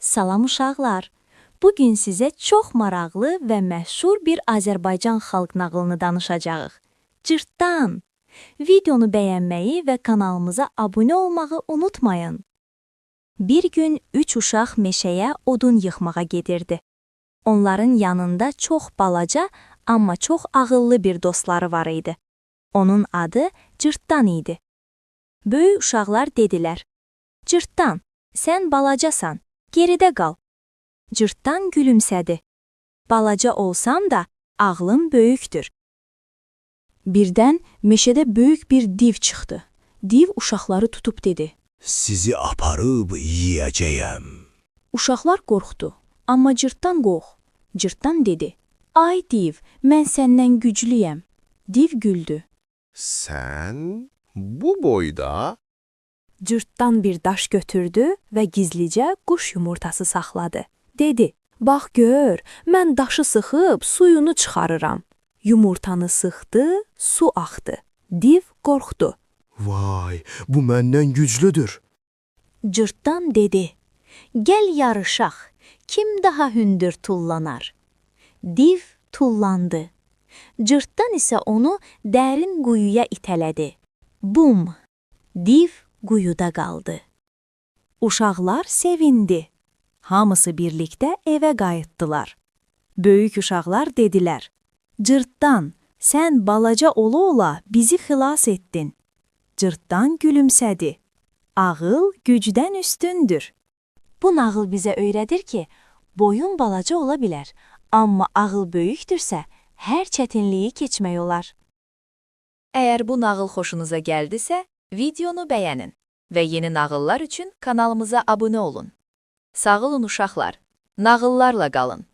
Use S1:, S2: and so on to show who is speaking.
S1: Salam uşaqlar. Bugün sizə çox maraqlı və məşhur bir Azərbaycan xalq nağılını danışacağıq. Cırtdan. Videonu bəyənməyi və kanalımıza abunə olmağı unutmayın. Bir gün 3 uşaq meşəyə odun yığmağa gedirdi. Onların yanında çox balaca, amma çox ağıllı bir dostları var idi. Onun adı Cırtdan idi. Böyük uşaqlar dedilər: "Cırtdan, sən balacasan, geridə qal." Cırtdan gülümsədi. "Balaca olsam da ağlım böyükdür."
S2: Birdən meşədə böyük bir div çıxdı. Div uşaqları tutub dedi:
S3: "Sizi aparıb yeyəcəyəm."
S2: Uşaqlar qorxdu, amma Cırtdan qorx. Cırtdan dedi: "Ay div, mən səndən güclüyəm." Div güldü.
S3: "Sən bu boyda?"
S2: Cırtdan bir daş götürdü və gizlicə quş yumurtası saxladı. Dedi: "Bax gör, mən daşı sıxıb suyunu çıxarıram." Yumurtanı sıxdı, su axdı. Div qorxdu.
S3: "Vay, bu məndən güclüdür."
S1: Cırtdan dedi: "Gəl yarışaq, kim daha hündür tullanar?" Div tullandı. Cırtdan isə onu dərin quyuya itələdi. Bum! Div quyuda qaldı. Uşaqlar sevindi. Hamısı birlikdə evə qayıtdılar. Böyük uşaqlar dedilər: "Cırtdan, sən balaca ola-ola bizi xilas etdin." Cırtdan gülümsədi. Ağıl gücdən üstündür. Bu nağıl bizə öyrədir ki, boyun balaca ola bilər, amma ağıl böyükdürsə, hər çətinliyi keçmək olar.
S4: Əgər bu nağıl xoşunuza gəldisə, videonu bəyənin və yeni nağıllar üçün kanalımıza abunə olun. Sağ olun uşaqlar, nağıllarla qalın.